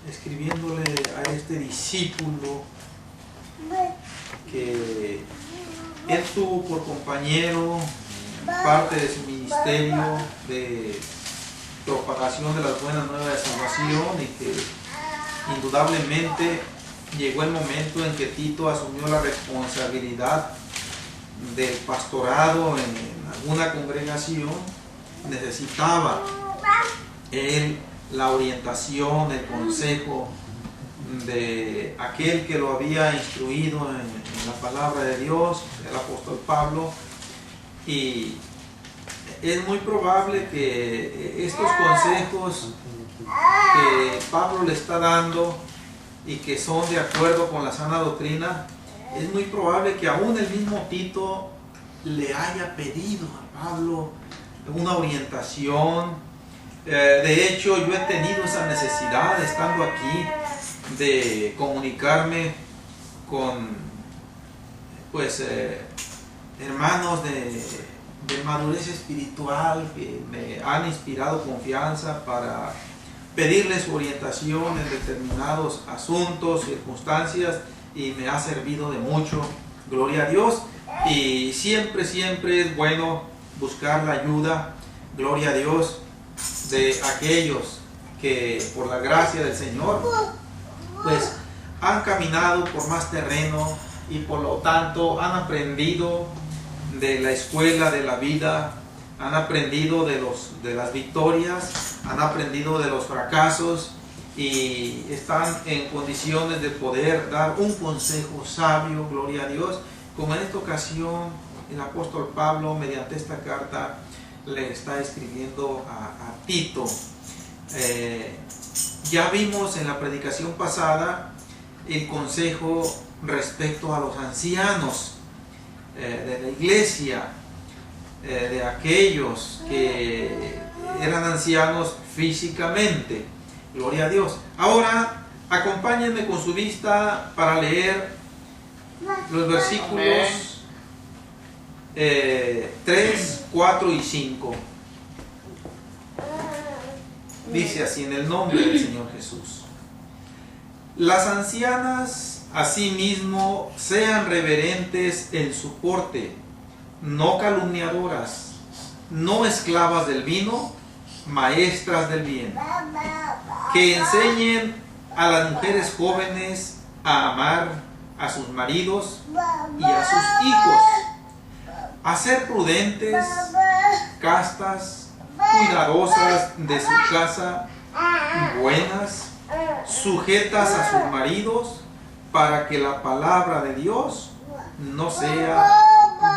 escribiéndole a este discípulo que él tuvo por compañero parte de su ministerio de propagación de las buenas nuevas de salvación, y que indudablemente llegó el momento en que Tito asumió la responsabilidad del pastorado en alguna congregación. Necesitaba él la orientación, el consejo de aquel que lo había instruido en la palabra de Dios, el apóstol Pablo, y es muy probable que estos consejos que Pablo le está dando y que son de acuerdo con la sana doctrina, es muy probable que aún el mismo Tito le haya pedido a Pablo una orientación. De hecho, yo he tenido esa necesidad, estando aquí, de comunicarme con hermanos de madurez espiritual que me han inspirado confianza para pedirles su orientación en determinados asuntos, circunstancias, y me ha servido de mucho, gloria a Dios. Y siempre es bueno buscar la ayuda, gloria a Dios, de aquellos que por la gracia del Señor pues han caminado por más terreno y por lo tanto han aprendido de la escuela de la vida, han aprendido de las victorias, han aprendido de los fracasos, y están en condiciones de poder dar un consejo sabio, gloria a Dios, como en esta ocasión el apóstol Pablo, mediante esta carta, le está escribiendo a Tito. Ya vimos en la predicación pasada el consejo respecto a los ancianos de la iglesia, de aquellos que eran ancianos físicamente, gloria a Dios. Ahora acompáñenme con su vista para leer los versículos 3, 4 y 5. Dice así: en el nombre del Señor Jesús. Las ancianas asimismo sean reverentes en su porte, no calumniadoras, no esclavas del vino, maestras del bien, que enseñen a las mujeres jóvenes a amar a sus maridos y a sus hijos, a ser prudentes, castas, cuidadosas de su casa, buenas, sujetas a sus maridos, para que la palabra de Dios no sea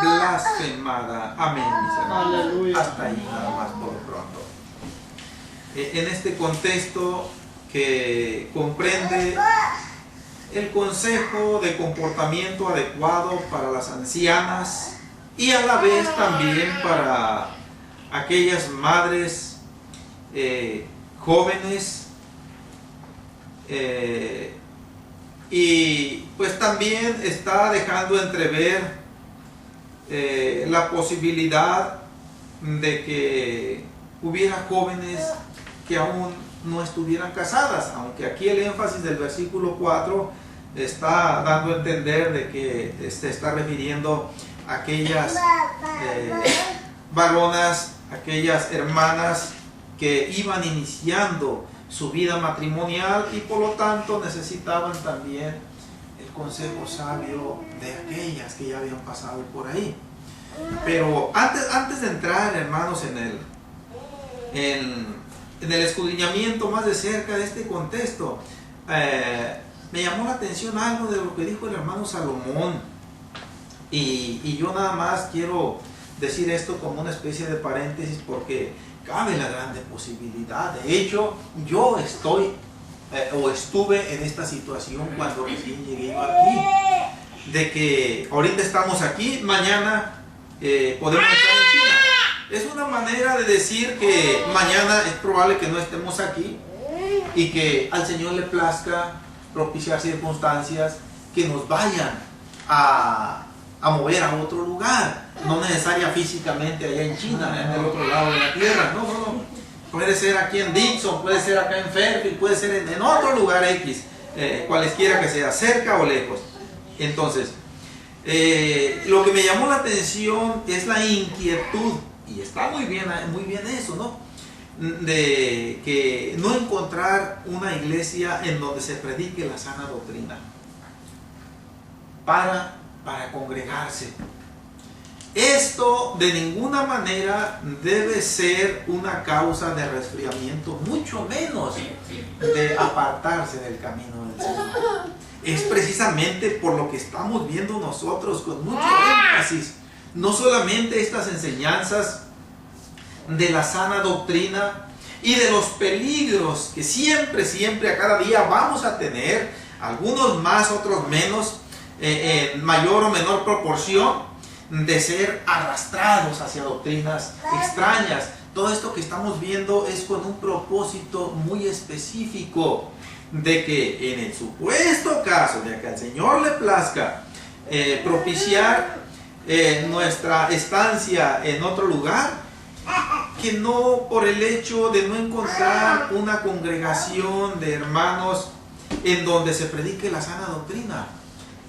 blasfemada. Amén, mis hermanos. Aleluya. Hasta ahí nada más por lo pronto. En este contexto que comprende el consejo de comportamiento adecuado para las ancianas y a la vez también para aquellas madres jóvenes, y pues también está dejando entrever la posibilidad de que hubiera jóvenes que aún no estuvieran casadas, aunque aquí el énfasis del versículo 4 está dando a entender de que se está refiriendo a aquellas varonas, aquellas hermanas que iban iniciando su vida matrimonial y por lo tanto necesitaban también el consejo sabio de aquellas que ya habían pasado por ahí. Pero antes de entrar, hermanos, en el escudriñamiento más de cerca de este contexto, me llamó la atención algo de lo que dijo el hermano Salomón, y yo nada más quiero decir esto como una especie de paréntesis, porque cabe la grande posibilidad. De hecho, yo estuve en esta situación cuando recién llegué yo aquí, de que ahorita estamos aquí, mañana podemos estar en China. Es una manera de decir que mañana es probable que no estemos aquí y que al Señor le plazca propiciar circunstancias que nos vayan a mover a otro lugar, no necesaria físicamente allá en China, en el otro lado de la tierra, no. Puede ser aquí en Dixon, puede ser acá en Fairfield, puede ser en otro lugar X, cualesquiera que sea, cerca o lejos. Entonces, lo que me llamó la atención es la inquietud, y está muy bien eso, ¿no? De que no encontrar una iglesia en donde se predique la sana doctrina para congregarse. Esto de ninguna manera debe ser una causa de resfriamiento, mucho menos de apartarse del camino del Señor. Es precisamente por lo que estamos viendo nosotros con mucho énfasis, no solamente estas enseñanzas de la sana doctrina y de los peligros que siempre a cada día vamos a tener, algunos más, otros menos, en mayor o menor proporción, de ser arrastrados hacia doctrinas extrañas. Todo esto que estamos viendo es con un propósito muy específico, de que en el supuesto caso de que al Señor le plazca propiciar nuestra estancia en otro lugar, que no por el hecho de no encontrar una congregación de hermanos en donde se predique la sana doctrina,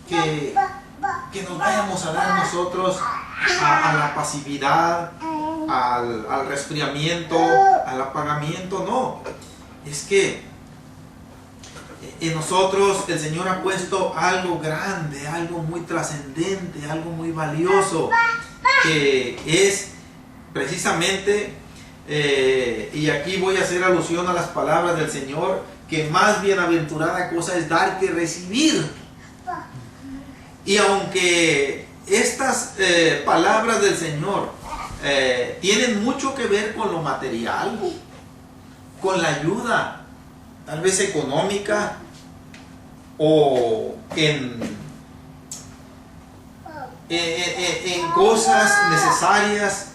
que nos vayamos a dar nosotros a la pasividad, al resfriamiento, al apagamiento. No, es que en nosotros el Señor ha puesto algo grande, algo muy trascendente, algo muy valioso, que es precisamente, y aquí voy a hacer alusión a las palabras del Señor, que más bienaventurada cosa es dar que recibir. Y aunque estas palabras del Señor tienen mucho que ver con lo material, con la ayuda, tal vez económica, o en cosas necesarias,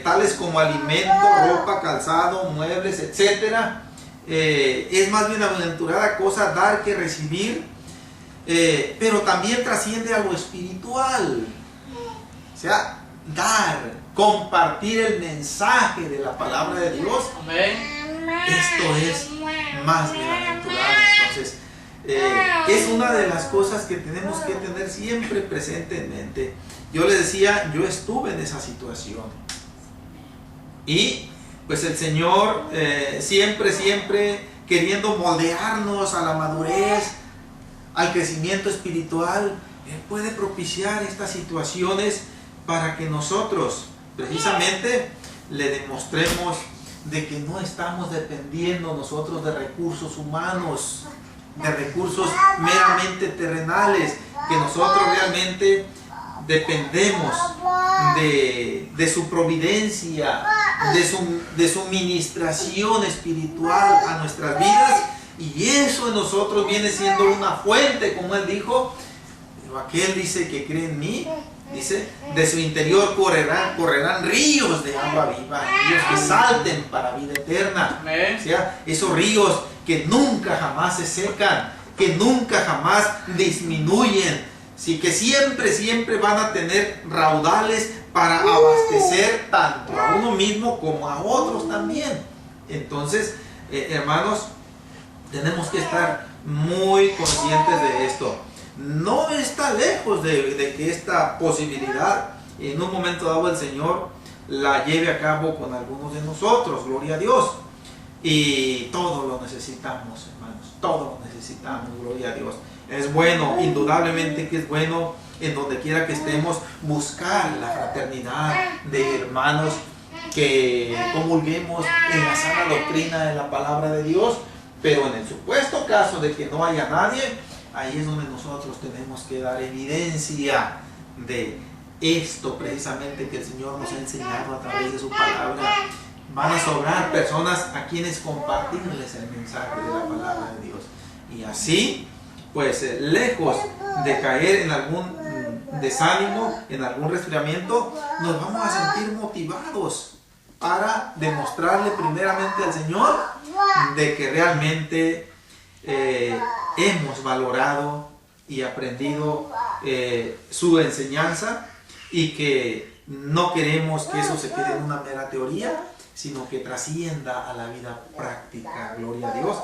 tales como alimento, ropa, calzado, muebles, etc. Es más bienaventurada cosa dar que recibir, pero también trasciende a lo espiritual. O sea, dar, compartir el mensaje de la palabra de Dios. Esto es más bienaventurado. Entonces, es una de las cosas que tenemos que tener siempre presente en mente. Yo les decía, yo estuve en esa situación, y pues el Señor siempre queriendo moldearnos a la madurez, al crecimiento espiritual, Él puede propiciar estas situaciones para que nosotros precisamente le demostremos de que no estamos dependiendo nosotros de recursos humanos, de recursos meramente terrenales, que nosotros realmente dependemos de su providencia, de su ministración espiritual a nuestras vidas, y eso en nosotros viene siendo una fuente, como Él dijo. Pero aquel dice que cree en mí, dice, de su interior correrán ríos de agua viva, ríos que salten para vida eterna. O sea, esos ríos que nunca jamás se secan, que nunca jamás disminuyen, sí, que siempre van a tener raudales para abastecer tanto a uno mismo como a otros también. Entonces, hermanos, tenemos que estar muy conscientes de esto. No está lejos de que esta posibilidad en un momento dado el Señor la lleve a cabo con algunos de nosotros, gloria a Dios. Y todo lo necesitamos, hermanos, todo lo necesitamos, gloria a Dios. Es bueno, indudablemente que es bueno, en donde quiera que estemos, buscar la fraternidad de hermanos que comulguemos en la sana doctrina de la palabra de Dios. Pero en el supuesto caso de que no haya nadie, ahí es donde nosotros tenemos que dar evidencia de esto precisamente que el Señor nos ha enseñado a través de su palabra. Van a sobrar personas a quienes compartirles el mensaje de la palabra de Dios. Y así, pues lejos de caer en algún desánimo, en algún resfriamiento, nos vamos a sentir motivados para demostrarle primeramente al Señor de que realmente hemos valorado y aprendido su enseñanza, y que no queremos que eso se quede en una mera teoría, sino que trascienda a la vida práctica, gloria a Dios,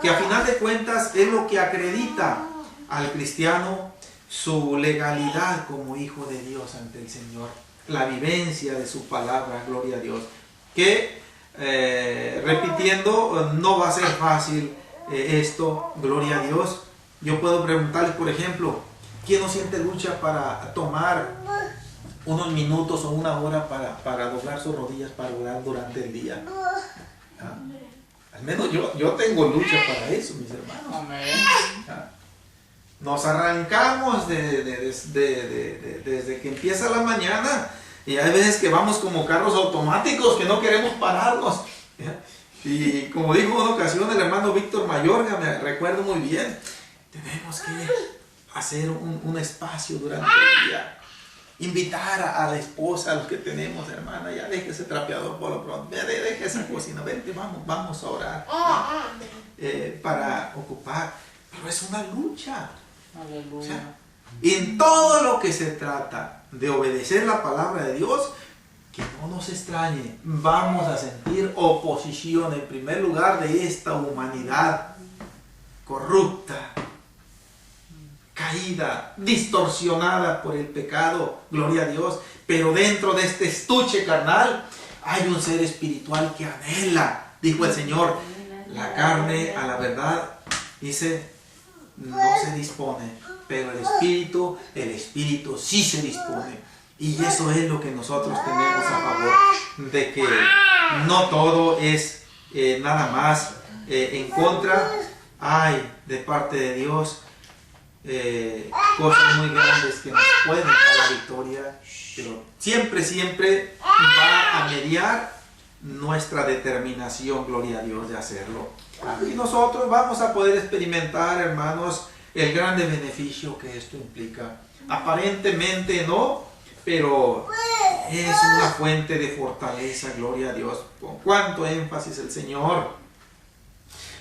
que a final de cuentas es lo que acredita al cristiano su legalidad como hijo de Dios ante el Señor, la vivencia de su palabra, gloria a Dios, que repitiendo no va a ser fácil esto, gloria a Dios. Yo puedo preguntarles, por ejemplo, ¿quién no siente lucha para tomar unos minutos o una hora para doblar sus rodillas para orar durante el día? ¿Ah? Al menos yo tengo lucha para eso, mis hermanos. ¿Ah? Nos arrancamos desde que empieza la mañana, y hay veces que vamos como carros automáticos que no queremos pararnos. Y como dijo en una ocasión el hermano Víctor Mayorga, me recuerdo muy bien, tenemos que hacer un espacio durante el día. Invitar a la esposa, a los que tenemos, hermana, ya deje ese trapeador por lo pronto, ya deje esa cocina, vente, vamos a orar, para ocupar. Pero es una lucha. Aleluya. O sea, en todo lo que se trata de obedecer la palabra de Dios, que no nos extrañe, vamos a sentir oposición en primer lugar de esta humanidad corrupta, caída, distorsionada por el pecado, gloria a Dios, pero dentro de este estuche carnal hay un ser espiritual que anhela, dijo el Señor, la carne a la verdad, dice, no se dispone, pero el espíritu sí se dispone. Y eso es lo que nosotros tenemos a favor, de que no todo es nada más en contra. Hay de parte de Dios cosas muy grandes que nos pueden dar la victoria, pero siempre va a mediar nuestra determinación, gloria a Dios, de hacerlo. Y nosotros vamos a poder experimentar, hermanos, el grande beneficio que esto implica. Aparentemente no, pero es una fuente de fortaleza, gloria a Dios. Con cuánto énfasis el Señor,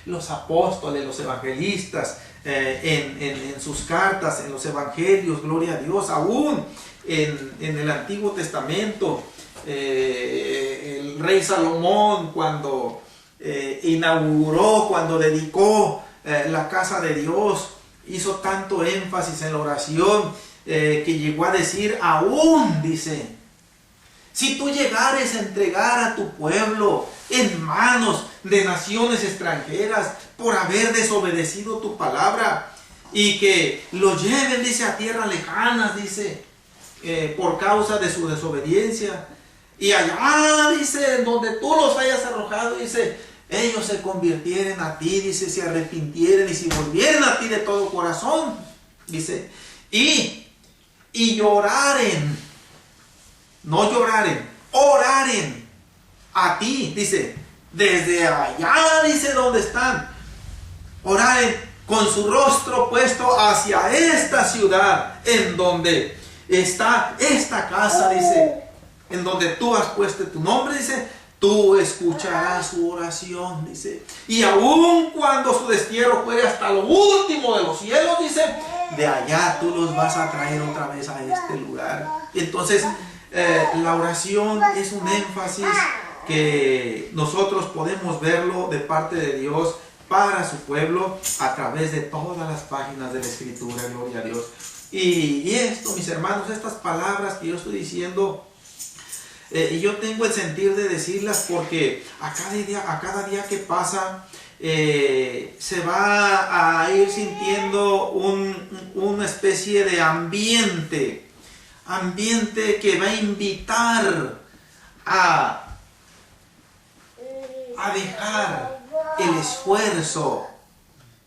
los apóstoles, los evangelistas, en sus cartas, en los evangelios, gloria a Dios, aún en el Antiguo Testamento, el rey Salomón cuando inauguró, cuando dedicó la casa de Dios, hizo tanto énfasis en la oración que llegó a decir, aún, dice, si tú llegares a entregar a tu pueblo en manos de naciones extranjeras por haber desobedecido tu palabra, y que lo lleven, dice, a tierras lejanas, dice, por causa de su desobediencia, y allá, dice, donde tú los hayas arrojado, dice, ellos se convirtieren a ti, dice, se arrepintieren y se volvieren a ti de todo corazón, dice, y lloraren, no lloraren, oraren a ti, dice, desde allá, dice, donde están, oraren con su rostro puesto hacia esta ciudad, en donde está esta casa, dice, en donde tú has puesto tu nombre, dice, tú escucharás su oración, dice, y aun cuando su destierro fuere hasta lo último de los cielos, dice, de allá tú los vas a traer otra vez a este lugar. Entonces, la oración es un énfasis que nosotros podemos verlo de parte de Dios para su pueblo a través de todas las páginas de la Escritura, gloria a Dios. Y esto, mis hermanos, estas palabras que yo estoy diciendo, y yo tengo el sentir de decirlas porque a cada día que pasa se va a ir sintiendo una especie de ambiente que va a invitar a dejar el esfuerzo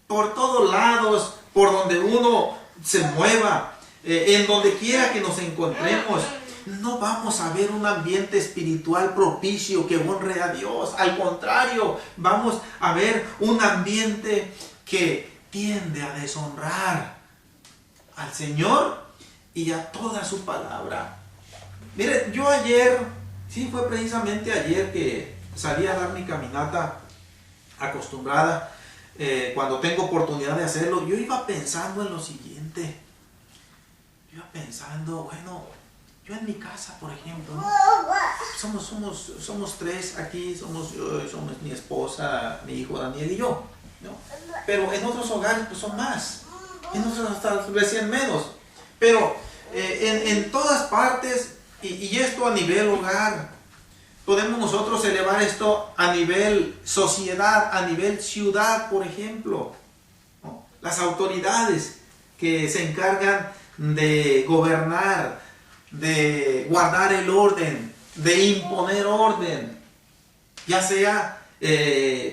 por todos lados, por donde uno se mueva, en donde quiera que nos encontremos. No vamos a ver un ambiente espiritual propicio que honre a Dios. Al contrario, vamos a ver un ambiente que tiende a deshonrar al Señor y a toda su palabra. Mire, yo ayer, sí fue precisamente ayer que salí a dar mi caminata acostumbrada, cuando tengo oportunidad de hacerlo. Yo iba pensando en lo siguiente. Yo iba pensando, bueno, Yo en mi casa, por ejemplo, ¿no? Somos tres aquí, somos mi esposa, mi hijo Daniel y yo, ¿no? Pero en otros hogares pues son más, en otros hasta recién menos. Pero en todas partes, y esto a nivel hogar, podemos nosotros elevar esto a nivel sociedad, a nivel ciudad, por ejemplo, ¿no? Las autoridades que se encargan de gobernar, de guardar el orden, de imponer orden, ya sea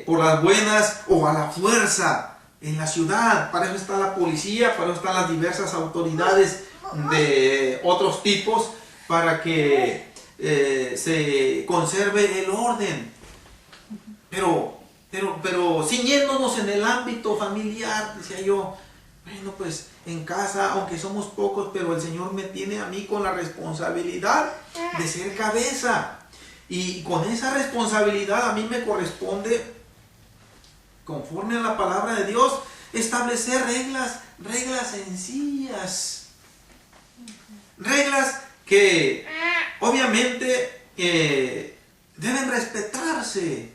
por las buenas o a la fuerza en la ciudad. Para eso está la policía, para eso están las diversas autoridades de otros tipos, para que se conserve el orden. Pero ciñéndonos en el ámbito familiar, decía yo, bueno, pues en casa, aunque somos pocos, pero el Señor me tiene a mí con la responsabilidad de ser cabeza. Y con esa responsabilidad a mí me corresponde, conforme a la palabra de Dios, establecer reglas sencillas. Reglas que obviamente deben respetarse.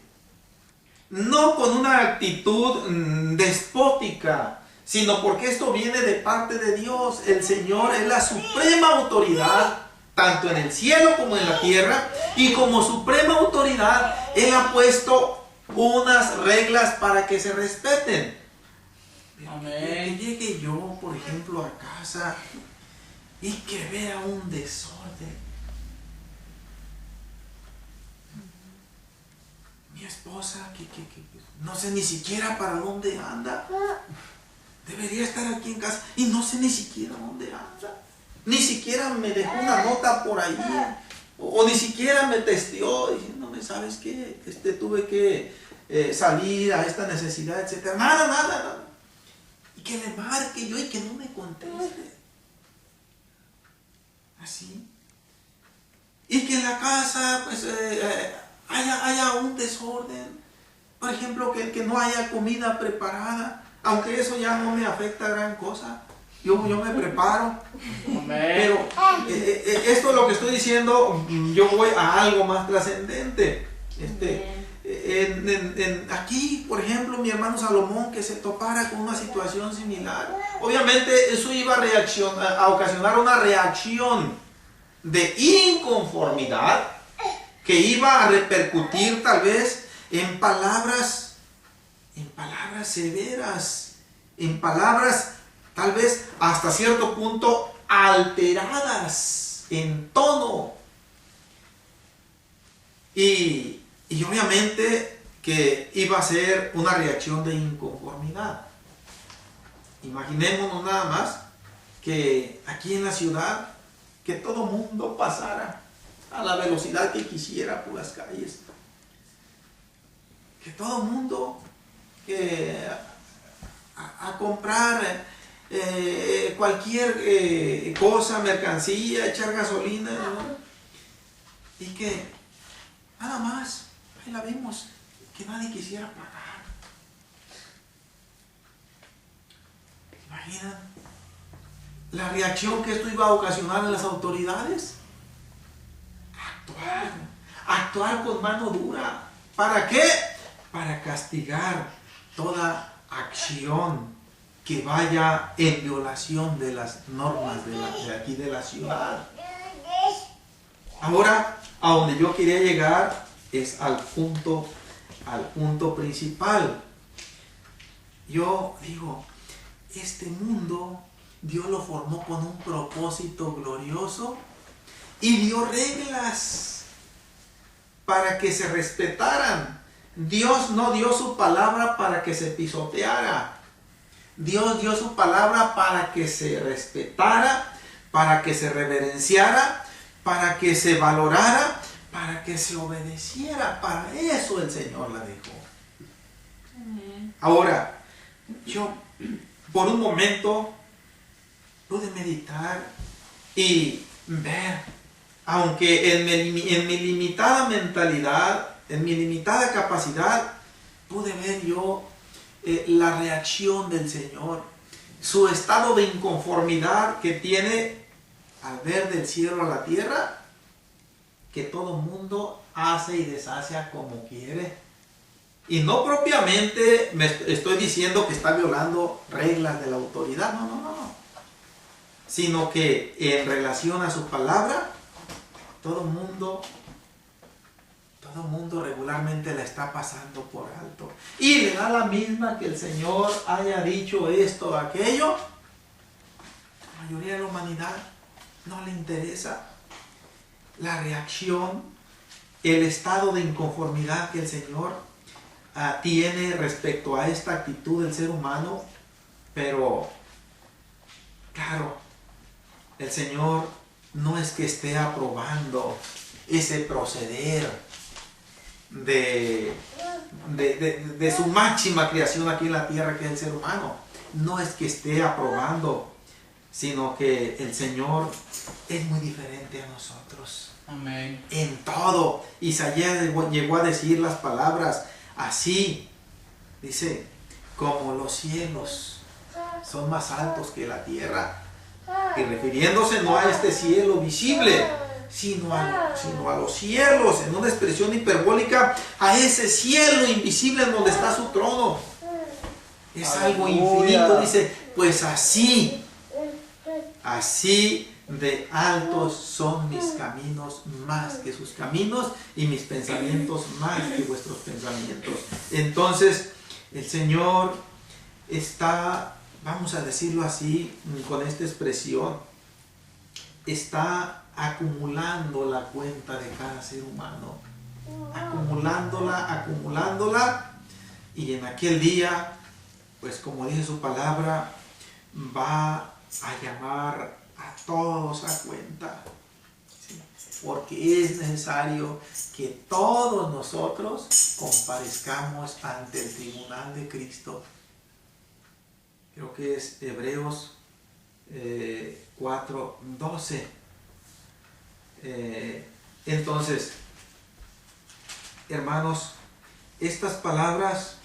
No con una actitud despótica, sino porque esto viene de parte de Dios. El Señor es la suprema autoridad, tanto en el cielo como en la tierra, y como suprema autoridad, Él ha puesto unas reglas para que se respeten. Amén. Que llegue yo, por ejemplo, a casa y que vea un desorden. Mi esposa, que no sé ni siquiera para dónde anda. Debería estar aquí en casa y no sé ni siquiera dónde anda. Ni siquiera me dejó una nota por ahí. O ni siquiera me testeó diciéndome, ¿sabes qué? Tuve que salir a esta necesidad, etc. Nada. Y que le marque yo y que no me conteste. Así. Y que en la casa pues haya un desorden. Por ejemplo, que no haya comida preparada. Aunque eso ya no me afecta gran cosa. Yo me preparo. Pero esto es lo que estoy diciendo. Yo voy a algo más trascendente. Aquí, por ejemplo, mi hermano Salomón, que se topara con una situación similar. Obviamente eso iba a ocasionar una reacción de inconformidad que iba a repercutir tal vez en palabras severas, en palabras tal vez hasta cierto punto alteradas en tono. Y obviamente que iba a ser una reacción de inconformidad. Imaginémonos nada más que aquí en la ciudad, que todo mundo pasara a la velocidad que quisiera por las calles. Que todo mundo a comprar cualquier cosa, mercancía, echar gasolina, ¿no? Y que nada más, ahí la vimos, que nadie quisiera pagar. ¿Imaginan la reacción que esto iba a ocasionar en las autoridades? Actuar con mano dura. ¿Para qué? Para castigar toda acción que vaya en violación de las normas de aquí de la ciudad. Ahora, a donde yo quería llegar es al punto principal. Yo digo, este mundo Dios lo formó con un propósito glorioso y dio reglas para que se respetaran. Dios no dio su palabra para que se pisoteara. Dios dio su palabra para que se respetara, para que se reverenciara, para que se valorara, para que se obedeciera. Para eso el Señor la dejó. Ahora, yo por un momento pude meditar y ver, aunque en mi limitada mentalidad, en mi limitada capacidad, pude ver yo la reacción del Señor, su estado de inconformidad que tiene al ver del cielo a la tierra, que todo mundo hace y deshace como quiere. Y no propiamente me estoy diciendo que está violando reglas de la autoridad, no. Sino que en relación a su palabra, todo mundo regularmente la está pasando por alto. Y le da la misma que el Señor haya dicho esto o aquello. La mayoría de la humanidad no le interesa la reacción, el estado de inconformidad que el Señor tiene respecto a esta actitud del ser humano. Pero, claro, el Señor no es que esté aprobando ese proceder de su máxima creación aquí en la tierra, que es el ser humano. No es que esté aprobando, sino que el Señor es muy diferente a nosotros. Amén. En todo. Isaías llegó a decir las palabras así. Dice, como los cielos son más altos que la tierra. Y refiriéndose no a este cielo visible, sino a los cielos, en una expresión hiperbólica, a ese cielo invisible en donde está su trono. Es algo infinito, dice, pues así de altos son mis caminos más que sus caminos, y mis pensamientos más que vuestros pensamientos. Entonces, el Señor está, vamos a decirlo así, con esta expresión, está acumulando la cuenta de cada ser humano, acumulándola, y en aquel día, pues como dice su palabra, va a llamar a todos a cuenta, ¿sí? Porque es necesario que todos nosotros comparezcamos ante el tribunal de Cristo. Creo que es Hebreos 4:12. Entonces, hermanos, estas palabras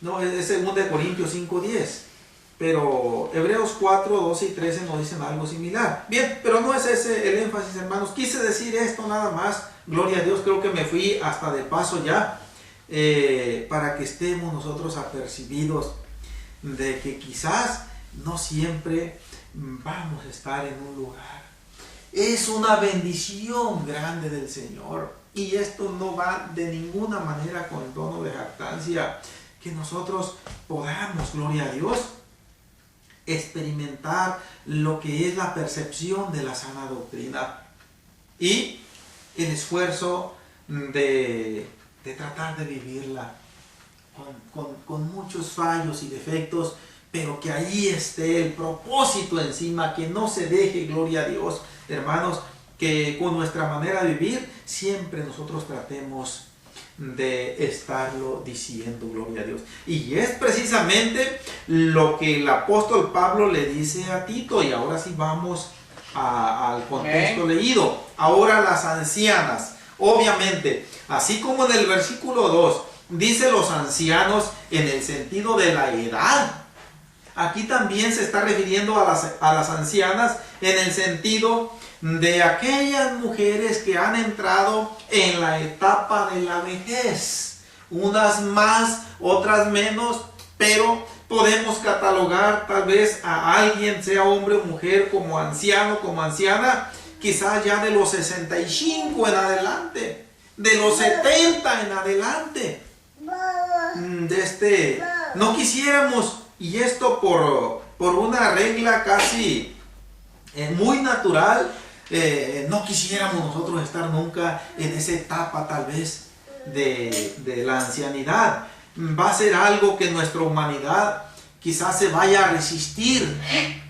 no es 2 Corintios 5:10, pero Hebreos 4:12 y 13 nos dicen algo similar. Bien, pero no es ese el énfasis, hermanos. Quise decir esto nada más. Gloria a Dios, creo que me fui hasta de paso ya, para que estemos nosotros apercibidos de que quizás no siempre vamos a estar en un lugar. Es una bendición grande del Señor, y esto no va de ninguna manera con tono de jactancia, que nosotros podamos, gloria a Dios, experimentar lo que es la percepción de la sana doctrina y el esfuerzo de tratar de vivirla con muchos fallos y defectos, pero que ahí esté el propósito encima, que no se deje, gloria a Dios, hermanos, que con nuestra manera de vivir siempre nosotros tratemos de estarlo diciendo, gloria a Dios. Y es precisamente lo que el apóstol Pablo le dice a Tito. Y ahora sí vamos al contexto leído. Ahora las ancianas, obviamente, así como en el versículo 2 dice los ancianos en el sentido de la edad, aquí también se está refiriendo a las ancianas en el sentido de aquellas mujeres que han entrado en la etapa de la vejez, unas más, otras menos, pero podemos catalogar tal vez a alguien, sea hombre o mujer, como anciano, como anciana, quizás ya de los 65 en adelante, de los 70 en adelante. No quisiéramos, y esto por una regla casi muy natural, no quisiéramos nosotros estar nunca en esa etapa tal vez de la ancianidad. Va a ser algo que nuestra humanidad quizás se vaya a resistir.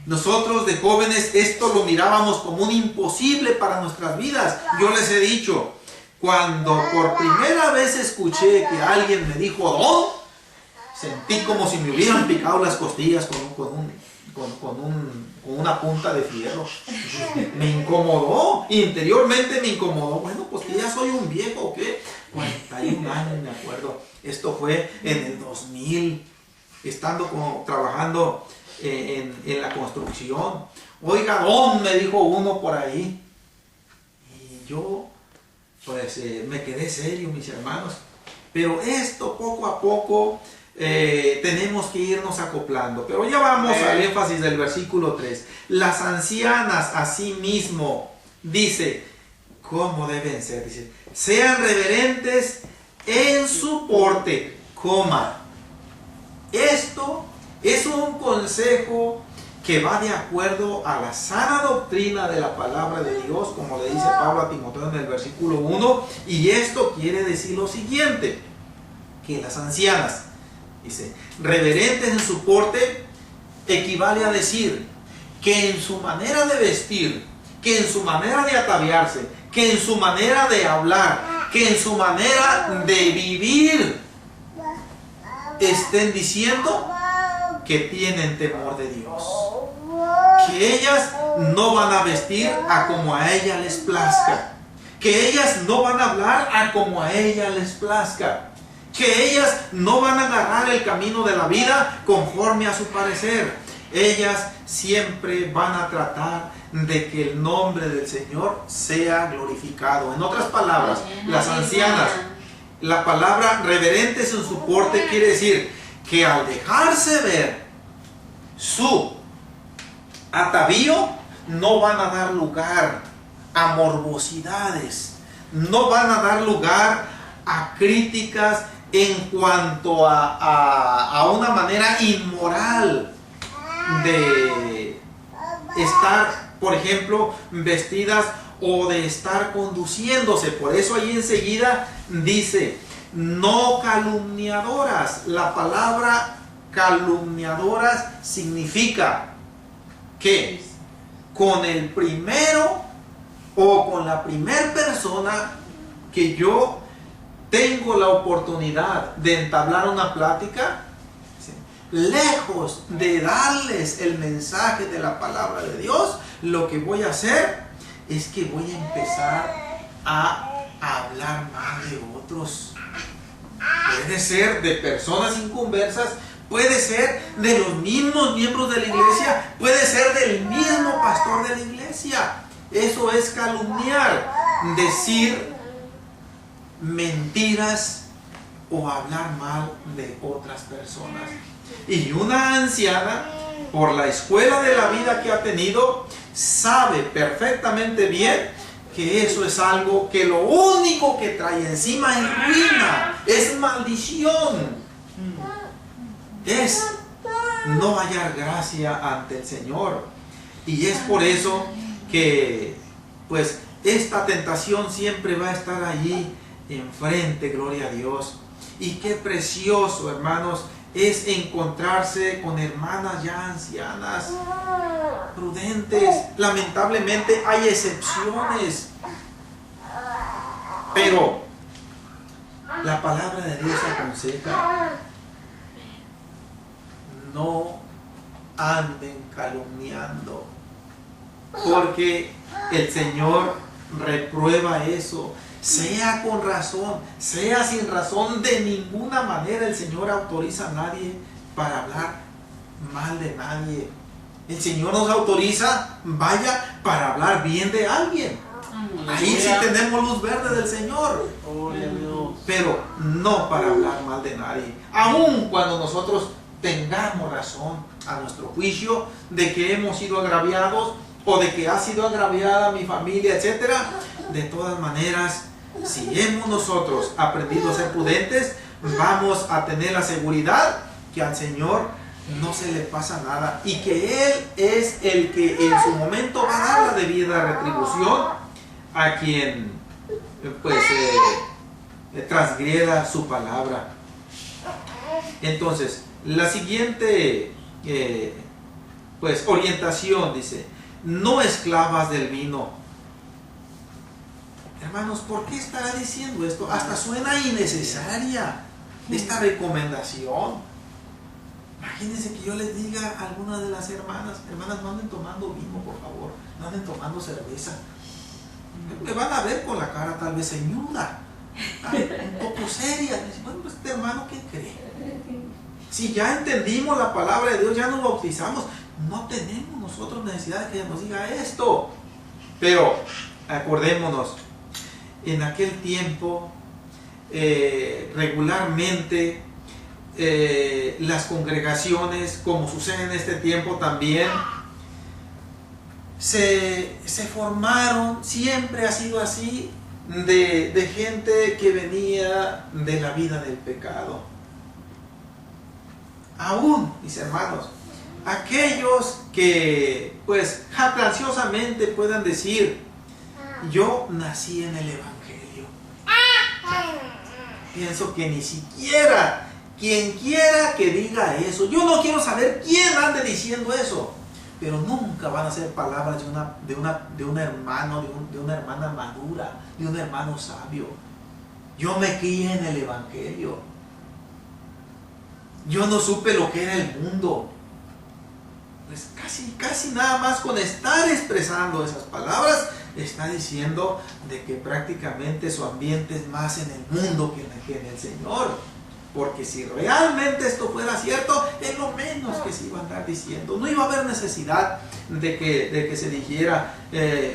Nosotros de jóvenes esto lo mirábamos como un imposible para nuestras vidas. Yo les he dicho, cuando por primera vez escuché que alguien me dijo don, sentí como si me hubieran picado las costillas con una punta de fierro. Me incomodó, interiormente me incomodó. Bueno, pues que ya soy un viejo, ¿qué? 41 años, me acuerdo. Esto fue en el 2000, estando trabajando en la construcción. Oiga, don, me dijo uno por ahí. Y yo, pues, me quedé serio, mis hermanos. Pero esto poco a poco tenemos que irnos acoplando. Pero ya vamos al énfasis del versículo 3. Las ancianas asimismo, dice, ¿cómo deben ser? Dice, sean reverentes en su porte, coma. Esto es un consejo que va de acuerdo a la sana doctrina de la palabra de Dios, como le dice Pablo a Timoteo en el versículo 1, y esto quiere decir lo siguiente, que las ancianas, dice, reverentes en su porte, equivale a decir que en su manera de vestir, que en su manera de ataviarse, que en su manera de hablar, que en su manera de vivir, estén diciendo que tienen temor de Dios. Que ellas no van a vestir a como a ella les plazca. Que ellas no van a hablar a como a ella les plazca. Que ellas no van a agarrar el camino de la vida conforme a su parecer. Ellas siempre van a tratar de que el nombre del Señor sea glorificado. En otras palabras, las ancianas, la palabra reverentes en su porte quiere decir que al dejarse ver su atavío, no van a dar lugar a morbosidades, no van a dar lugar a críticas en cuanto a una manera inmoral de estar, por ejemplo, vestidas o de estar conduciéndose. Por eso ahí enseguida dice, no calumniadoras. La palabra calumniadoras significa que con el primero o con la primera persona que yo tengo la oportunidad de entablar una plática, lejos de darles el mensaje de la palabra de Dios, lo que voy a hacer es que voy a empezar a hablar mal de otros. Puede ser de personas inconversas, puede ser de los mismos miembros de la iglesia, puede ser del mismo pastor de la iglesia. Eso es calumniar, decir mentiras o hablar mal de otras personas. Y una anciana, por la escuela de la vida que ha tenido, sabe perfectamente bien que eso es algo que lo único que trae encima es ruina, es maldición, es no hallar gracia ante el Señor. Y es por eso que pues esta tentación siempre va a estar allí enfrente, gloria a Dios. Y qué precioso, hermanos, es encontrarse con hermanas ya ancianas, prudentes. Lamentablemente hay excepciones, pero la palabra de Dios aconseja: no anden calumniando, porque el Señor reprueba eso. Sea con razón, sea sin razón, de ninguna manera el Señor autoriza a nadie para hablar mal de nadie. El Señor nos autoriza, vaya, para hablar bien de alguien. Ahí sí tenemos luz verde del Señor. Pero no para hablar mal de nadie. Aun cuando nosotros tengamos razón a nuestro juicio de que hemos sido agraviados o de que ha sido agraviada mi familia, etcétera. De todas maneras, si hemos nosotros aprendido a ser prudentes, vamos a tener la seguridad que al Señor no se le pasa nada y que Él es el que en su momento va a dar la debida retribución a quien pues transgreda su palabra. Entonces, la siguiente pues orientación dice: no esclavas del vino. Hermanos, ¿por qué estará diciendo esto? Hasta suena innecesaria esta recomendación. Imagínense que yo les diga a algunas de las hermanas, no anden tomando vino, por favor, no anden tomando cerveza. Me van a ver con la cara tal vez ceñuda, un poco seria. Bueno, pues este hermano, ¿qué cree? Si ya entendimos la palabra de Dios, ya nos bautizamos, no tenemos nosotros necesidad de que nos diga esto. Pero acordémonos, en aquel tiempo regularmente las congregaciones, como sucede en este tiempo también, se formaron, siempre ha sido así, de gente que venía de la vida del pecado. Aún, mis hermanos, aquellos que pues jactanciosamente puedan decir: yo nací en el Evangelio. Pienso que ni siquiera quien quiera que diga eso, yo no quiero saber quién ande diciendo eso, pero nunca van a ser palabras de un hermano, de una hermana madura, de un hermano sabio. Yo me crié en el Evangelio. Yo no supe lo que era el mundo. Pues casi nada más con estar expresando esas palabras, está diciendo de que prácticamente su ambiente es más en el mundo que en el Señor. Porque si realmente esto fuera cierto, es lo menos que se iba a andar diciendo. No iba a haber necesidad de que se dijera,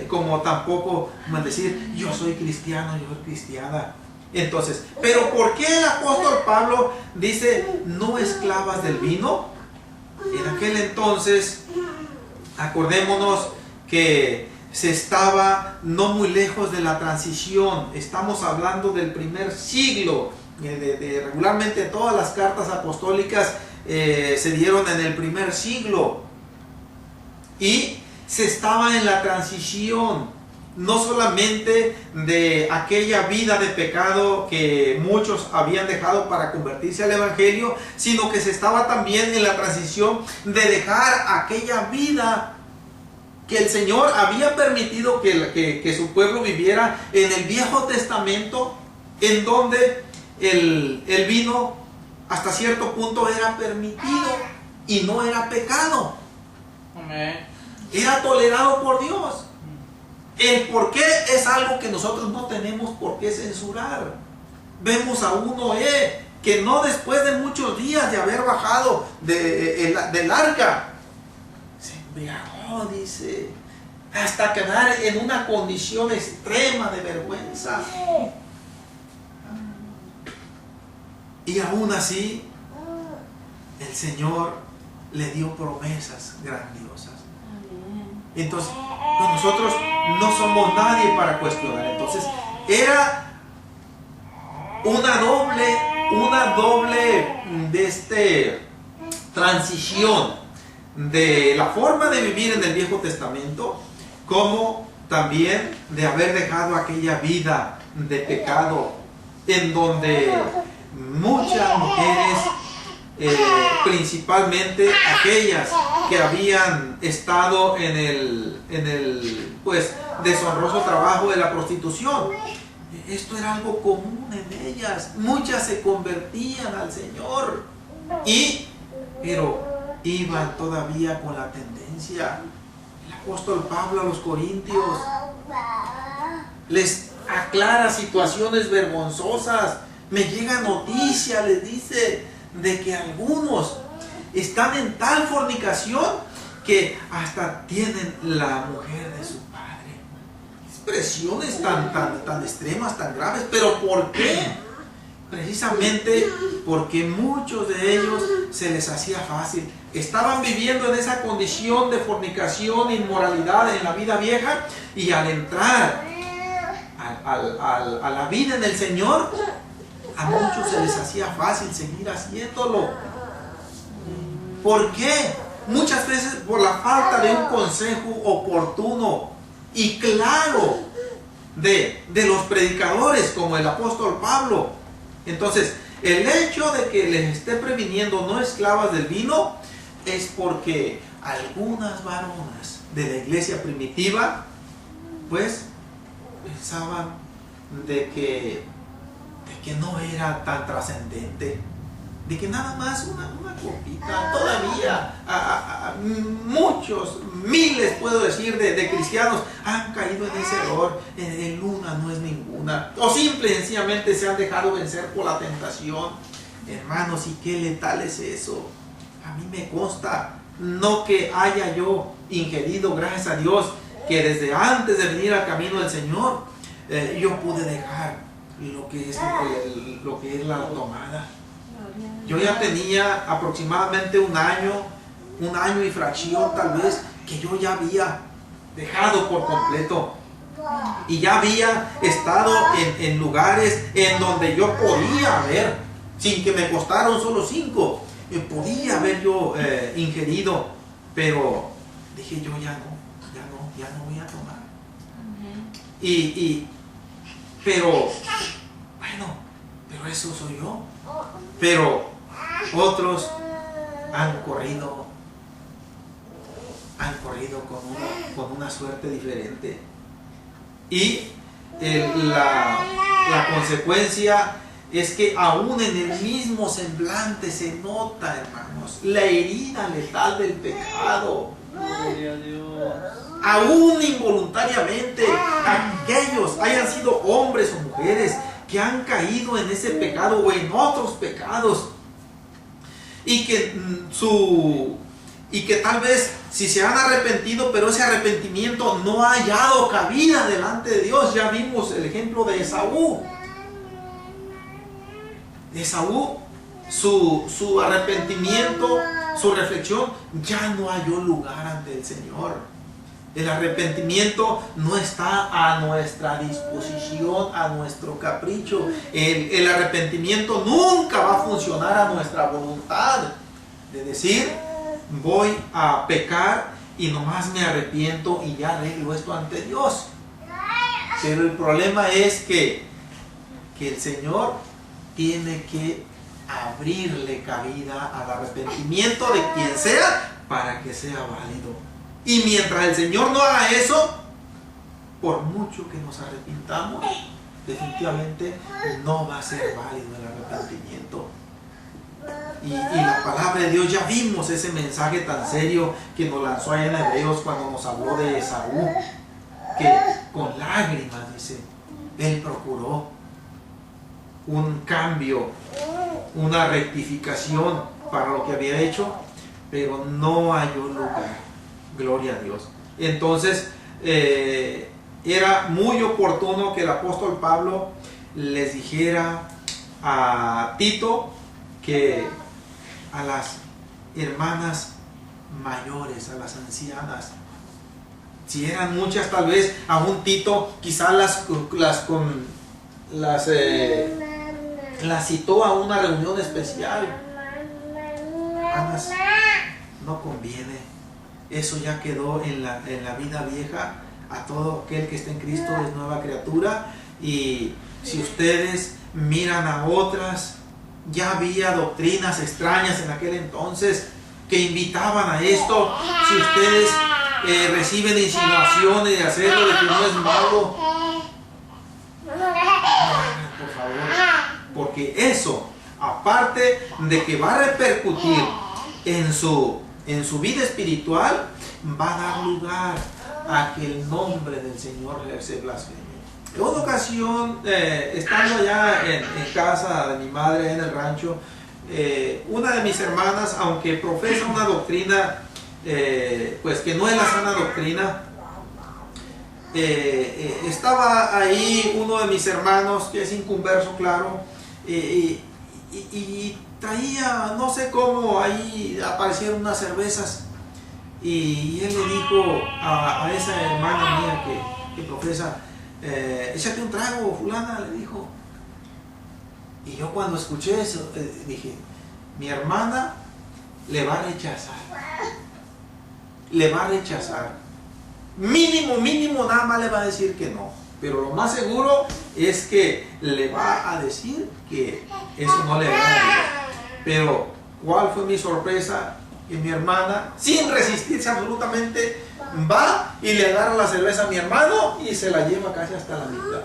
como tampoco decir: yo soy cristiano, yo soy cristiana. Entonces, ¿pero por qué el apóstol Pablo dice no esclavas del vino? En aquel entonces, acordémonos que se estaba no muy lejos de la transición. Estamos hablando del primer siglo. Regularmente todas las cartas apostólicas se dieron en el primer siglo, y se estaba en la transición no solamente de aquella vida de pecado que muchos habían dejado para convertirse al Evangelio, sino que se estaba también en la transición de dejar aquella vida que el Señor había permitido que su pueblo viviera en el Viejo Testamento, en donde el vino hasta cierto punto era permitido y no era pecado. Amén. Era tolerado por Dios. El por qué es algo que nosotros no tenemos por qué censurar. Vemos a un Noé que no después de muchos días de haber bajado del arca, se embriagó, dice, hasta quedar en una condición extrema de vergüenza. Y aún así, el Señor le dio promesas grandiosas. Entonces, pues nosotros no somos nadie para cuestionar. Entonces, era una doble transición de la forma de vivir en el Viejo Testamento, como también de haber dejado aquella vida de pecado, en donde muchas mujeres, principalmente aquellas que habían estado en el pues deshonroso trabajo de la prostitución, esto era algo común en ellas. Muchas se convertían al Señor, pero iban todavía con la tendencia. El apóstol Pablo a los Corintios les aclara situaciones vergonzosas. Me llega noticia, les dice, de que algunos están en tal fornicación que hasta tienen la mujer de su padre. Expresiones tan extremas, tan graves. ¿Pero por qué? Precisamente porque muchos de ellos se les hacía fácil. Estaban viviendo en esa condición de fornicación, inmoralidad en la vida vieja, y al entrar a la vida en el Señor, a muchos se les hacía fácil seguir haciéndolo. ¿Por qué? Muchas veces por la falta de un consejo oportuno y claro de los predicadores como el apóstol Pablo. Entonces, el hecho de que les esté previniendo no esclavas del vino es porque algunas varonas de la iglesia primitiva pues pensaban de que no era tan trascendente, de que nada más una copita. Todavía muchos, miles puedo decir, de cristianos han caído en ese error. En una no es ninguna, o simple y sencillamente se han dejado vencer por la tentación. Hermanos, ¿y qué letal es eso? A mí me consta, no que haya yo ingerido, gracias a Dios, que desde antes de venir al camino del Señor, yo pude dejar lo que es la tomada. Yo ya tenía aproximadamente un año y fracción tal vez, que yo ya había dejado por completo. Y ya había estado en lugares en donde yo podía haber, sin que me costaron solo 5, podía haber yo ingerido, pero dije yo ya no voy a tomar. Pero bueno, pero eso soy yo. Pero otros han corrido con una suerte diferente. Y la consecuencia es que aún en el mismo semblante se nota, hermanos, la herida letal del pecado. Gloria a Dios. Aún involuntariamente, aquellos hayan sido hombres o mujeres que han caído en ese pecado o en otros pecados, y que tal vez si se han arrepentido, pero ese arrepentimiento no ha hallado cabida delante de Dios. Ya vimos el ejemplo de Esaú. Su arrepentimiento, su reflexión, ya no halló lugar ante el Señor. El arrepentimiento no está a nuestra disposición, a nuestro capricho. El arrepentimiento nunca va a funcionar a nuestra voluntad. De decir, voy a pecar y nomás me arrepiento y ya arreglo esto ante Dios. Pero el problema es que el Señor tiene que abrirle cabida al arrepentimiento de quien sea para que sea válido. Y mientras el Señor no haga eso, por mucho que nos arrepintamos, definitivamente no va a ser válido el arrepentimiento. Y la palabra de Dios, ya vimos ese mensaje tan serio que nos lanzó allá en Hebreos cuando nos habló de Esaú, que con lágrimas, dice, él procuró un cambio, una rectificación para lo que había hecho, pero no halló lugar. Gloria a Dios. Entonces era muy oportuno que el apóstol Pablo les dijera a Tito que a las hermanas mayores, a las ancianas, si eran muchas, tal vez a un Tito quizás las citó a una reunión especial. Hermanas, no conviene. Eso ya quedó en la vida vieja. A todo aquel que está en Cristo es nueva criatura. Y si ustedes miran a otras, ya había doctrinas extrañas en aquel entonces que invitaban a esto. Si ustedes reciben insinuaciones de hacerlo, de que no es malo, por favor, porque eso, aparte de que va a repercutir en su vida espiritual, va a dar lugar a que el nombre del Señor se blasfeme. En una ocasión, estando allá en casa de mi madre en el rancho, una de mis hermanas, aunque profesa una doctrina pues que no es la sana doctrina, estaba ahí uno de mis hermanos que es inconverso, claro, y traía, no sé cómo, ahí aparecieron unas cervezas, y él le dijo a esa hermana mía que profesa, échate un trago, fulana, le dijo. Y yo cuando escuché eso, dije, mi hermana le va a rechazar, mínimo nada más le va a decir que no, pero lo más seguro es que le va a decir que eso no le va a dar. Pero ¿cuál fue mi sorpresa? Que mi hermana, sin resistirse absolutamente, va y le agarra la cerveza a mi hermano y se la lleva casi hasta la mitad.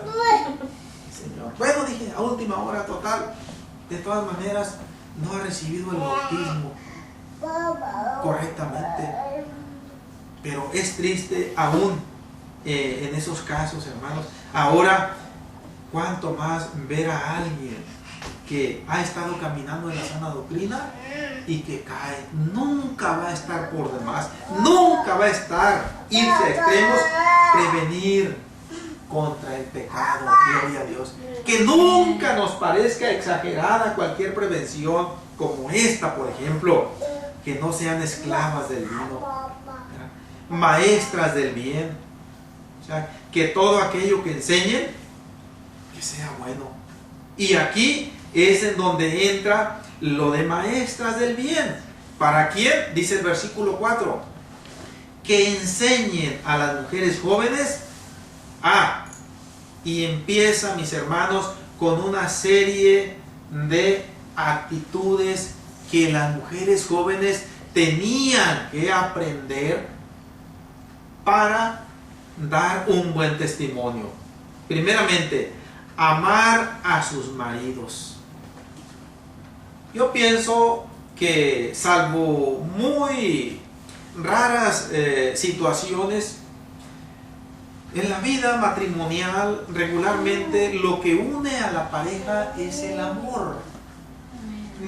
Señor. Bueno, dije, a última hora, total, de todas maneras no ha recibido el bautismo correctamente. Pero es triste aún en esos casos, hermanos. Ahora, cuánto más ver a alguien que ha estado caminando en la sana doctrina y que cae, nunca va a estar por demás, nunca va a estar irse a extremos, prevenir contra el pecado, gloria a Dios. Que nunca nos parezca exagerada cualquier prevención como esta, por ejemplo, que no sean esclavas del vino, ¿verdad? Maestras del bien, o sea, que todo aquello que enseñen, que sea bueno. Y aquí es en donde entra lo de maestras del bien. ¿Para quién? Dice el versículo 4. Que enseñen a las mujeres jóvenes y empieza, mis hermanos, con una serie de actitudes que las mujeres jóvenes tenían que aprender para dar un buen testimonio. Primeramente, amar a sus maridos. Yo pienso que, salvo muy raras situaciones, en la vida matrimonial regularmente lo que une a la pareja es el amor.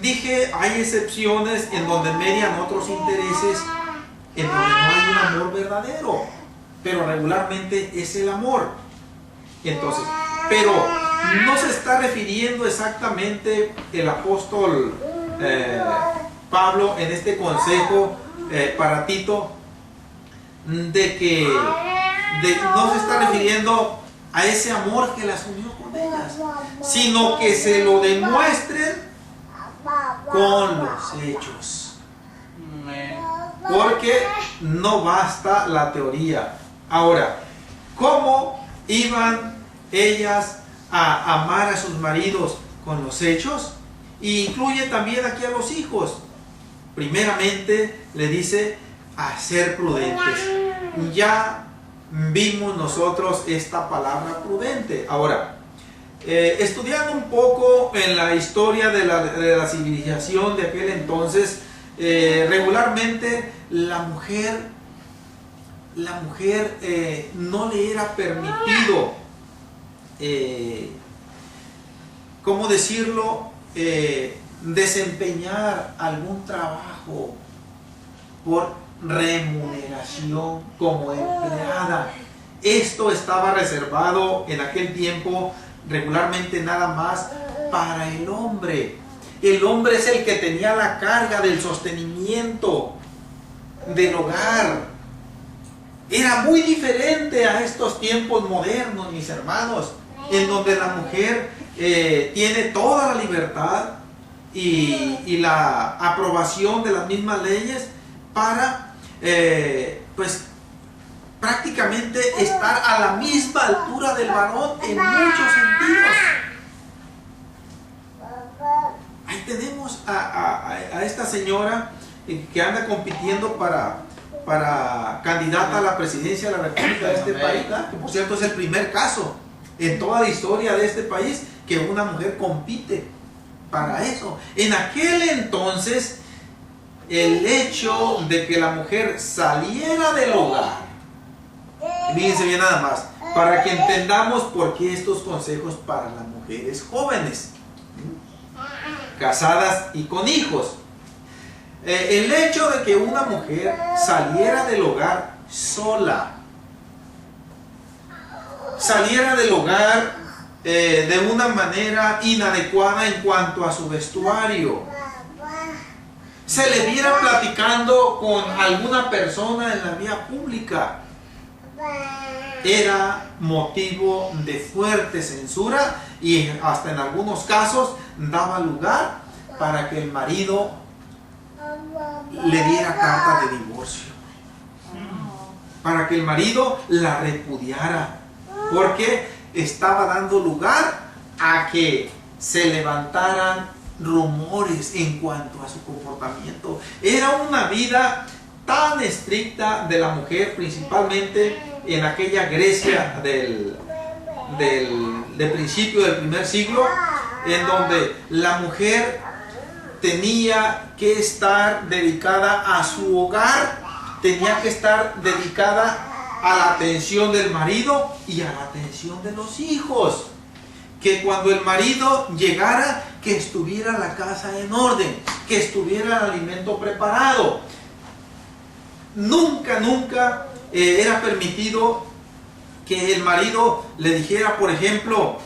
Dije, hay excepciones en donde median otros intereses, en donde no hay un amor verdadero, pero regularmente es el amor. Entonces, pero no se está refiriendo exactamente el apóstol Pablo en este consejo para Tito no se está refiriendo a ese amor que las unió con ellas, sino que se lo demuestren con los hechos, porque no basta la teoría. Ahora, ¿cómo iban ellas a amar a sus maridos? Con los hechos. Y incluye también aquí a los hijos. Primeramente le dice a ser prudentes. Ya vimos nosotros esta palabra prudente. Ahora, estudiando un poco en la historia de la civilización de aquel entonces, regularmente la mujer no le era permitido, ¿cómo decirlo?, desempeñar algún trabajo por remuneración como empleada. Esto estaba reservado en aquel tiempo regularmente nada más para el hombre. El hombre es el que tenía la carga del sostenimiento del hogar. Era muy diferente a estos tiempos modernos, mis hermanos, en donde la mujer tiene toda la libertad y la aprobación de las mismas leyes para pues prácticamente estar a la misma altura del varón en muchos sentidos. Ahí tenemos a esta señora que anda compitiendo para candidata a la presidencia de la República de este país, que por cierto es el primer caso en toda la historia de este país que una mujer compite para eso. En aquel entonces, el hecho de que la mujer saliera del hogar, fíjense bien nada más, para que entendamos por qué estos consejos para las mujeres jóvenes, casadas y con hijos. El hecho de que una mujer saliera del hogar sola, saliera del hogar de una manera inadecuada en cuanto a su vestuario, se le viera platicando con alguna persona en la vía pública, era motivo de fuerte censura y hasta en algunos casos daba lugar para que el marido le diera carta de divorcio, para que el marido la repudiara, porque estaba dando lugar a que se levantaran rumores en cuanto a su comportamiento. Era una vida tan estricta de la mujer, principalmente en aquella Grecia del principio del primer siglo, en donde la mujer tenía que estar dedicada a su hogar, tenía que estar dedicada a la atención del marido y a la atención de los hijos. Que cuando el marido llegara, que estuviera la casa en orden, que estuviera el alimento preparado. Nunca, nunca era permitido que el marido le dijera, por ejemplo,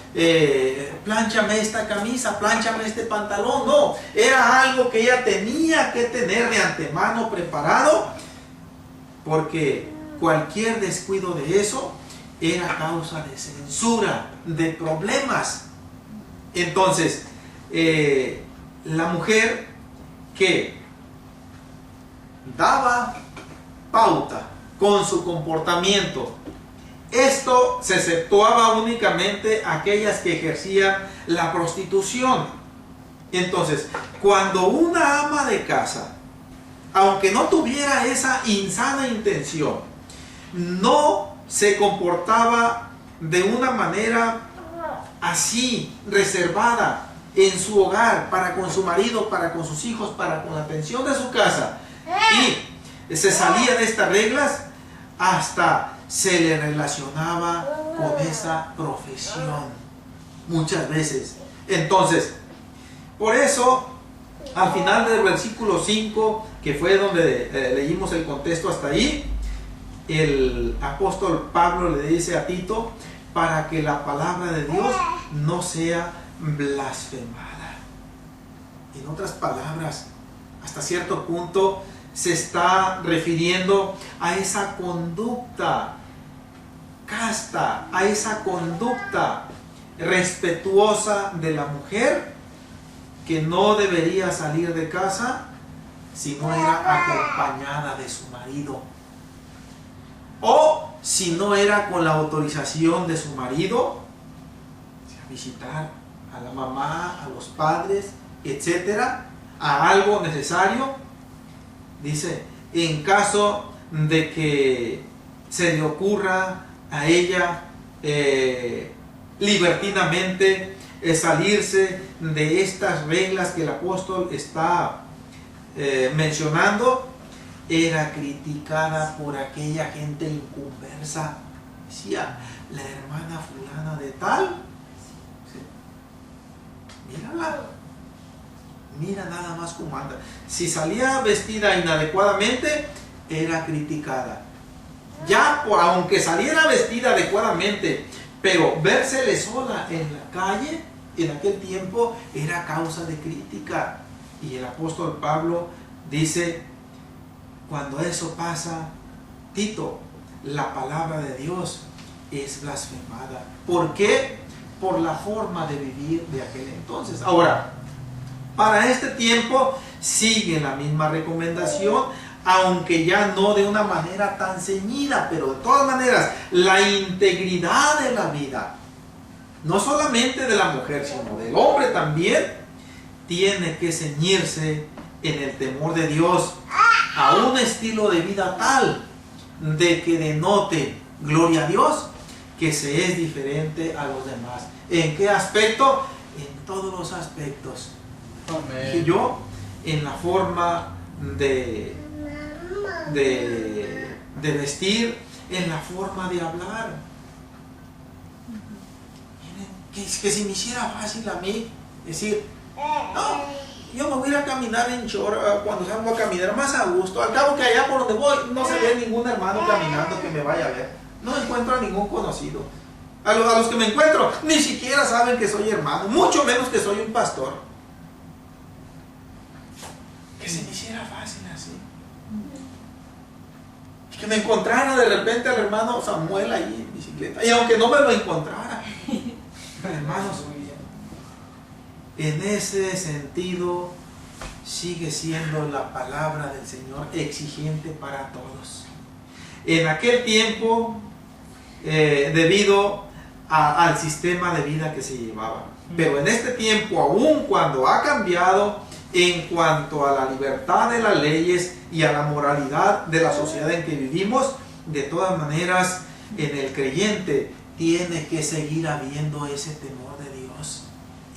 plánchame esta camisa, plánchame este pantalón. No, era algo que ella tenía que tener de antemano preparado, porque cualquier descuido de eso era causa de censura, de problemas. Entonces, la mujer que daba pauta con su comportamiento, esto se exceptuaba únicamente a aquellas que ejercían la prostitución. Entonces, cuando una ama de casa, aunque no tuviera esa insana intención, no se comportaba de una manera así, reservada en su hogar, para con su marido, para con sus hijos, para con la atención de su casa, y se salía de estas reglas, hasta se le relacionaba con esa profesión muchas veces. Entonces, por eso, al final del versículo 5, que fue donde leímos el contexto hasta ahí, el apóstol Pablo le dice a Tito, para que la palabra de Dios no sea blasfemada. En otras palabras, hasta cierto punto se está refiriendo a esa conducta casta, a esa conducta respetuosa de la mujer, que no debería salir de casa si no era acompañada de su marido, o si no era con la autorización de su marido, a visitar a la mamá, a los padres, etcétera, a algo necesario. Dice, en caso de que se le ocurra a ella libertinamente salirse de estas reglas que el apóstol está mencionando, era criticada por aquella gente inconversa. Decía, la hermana fulana de tal, mírala, mira nada más cómo anda. Si salía vestida inadecuadamente, era criticada. Ya, aunque saliera vestida adecuadamente, pero vérsele sola en la calle, en aquel tiempo, era causa de crítica. Y el apóstol Pablo dice, cuando eso pasa, Tito, la palabra de Dios es blasfemada. ¿Por qué? Por la forma de vivir de aquel entonces. Ahora, para este tiempo sigue la misma recomendación, aunque ya no de una manera tan ceñida, pero de todas maneras, la integridad de la vida, no solamente de la mujer, sino del hombre también, tiene que ceñirse en el temor de Dios a un estilo de vida tal de que denote, gloria a Dios, que se es diferente a los demás. ¿En qué aspecto? En todos los aspectos. Amén. Y yo, en la forma de vestir, en la forma de hablar. Miren, que si me hiciera fácil a mí decir, no, yo me voy a ir a caminar en short cuando salgo a caminar más a gusto. Al cabo que allá por donde voy no se ve ningún hermano caminando que me vaya a ver. No encuentro a ningún conocido. A los que me encuentro ni siquiera saben que soy hermano, mucho menos que soy un pastor. Que se me hiciera fácil así. Y que me encontrara de repente al hermano Samuel ahí en bicicleta. Y aunque no me lo encontrara, hermanos, en ese sentido sigue siendo la palabra del Señor exigente para todos. En aquel tiempo, debido al sistema de vida que se llevaba. Pero en este tiempo, aun cuando ha cambiado en cuanto a la libertad de las leyes y a la moralidad de la sociedad en que vivimos, de todas maneras, en el creyente tiene que seguir habiendo ese temor de Dios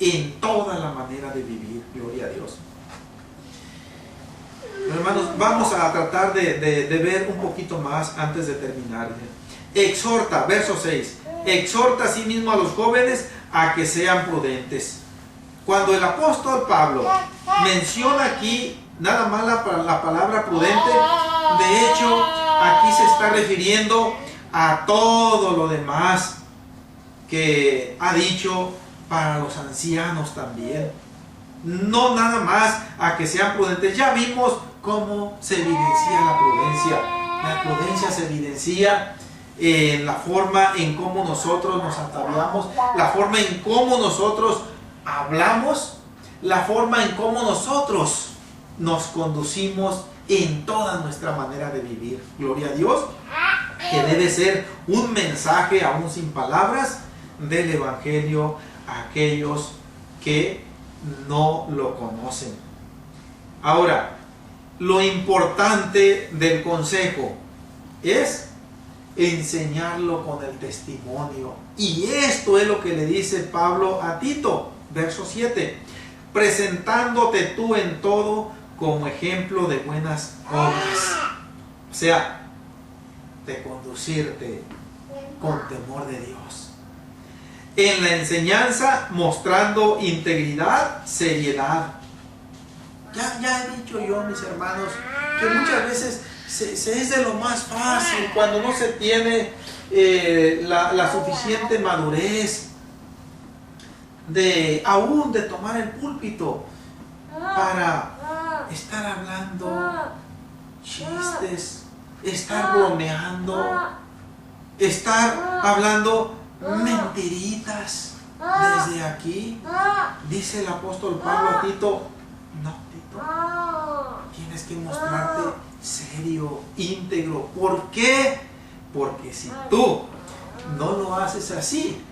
en toda la manera de vivir. Gloria a Dios. Hermanos, vamos a tratar de ver un poquito más antes de terminar. Exhorta, verso 6, exhorta a sí mismo a los jóvenes a que sean prudentes. Cuando el apóstol Pablo menciona aquí nada más la palabra prudente, de hecho aquí se está refiriendo a todo lo demás que ha dicho para los ancianos también. No nada más a que sean prudentes. Ya vimos cómo se evidencia la prudencia. La prudencia se evidencia en la forma en cómo nosotros nos ataviamos, la forma en cómo nosotros hablamos, la forma en cómo nosotros nos conducimos en toda nuestra manera de vivir. Gloria a Dios, que debe ser un mensaje aún sin palabras del Evangelio a aquellos que no lo conocen. Ahora, lo importante del consejo es enseñarlo con el testimonio. Y esto es lo que le dice Pablo a Tito, verso 7. Presentándote tú en todo como ejemplo de buenas obras. O sea, de conducirte con temor de Dios. En la enseñanza mostrando integridad, seriedad. Ya he dicho yo, mis hermanos, que muchas veces se es de lo más fácil cuando no se tiene la suficiente madurez aún de tomar el púlpito para estar hablando chistes, estar bromeando, estar hablando mentiritas desde aquí. Dice el apóstol Pablo a Tito, no, Tito, tienes que mostrarte serio, íntegro. ¿Por qué? Porque si tú no lo haces así,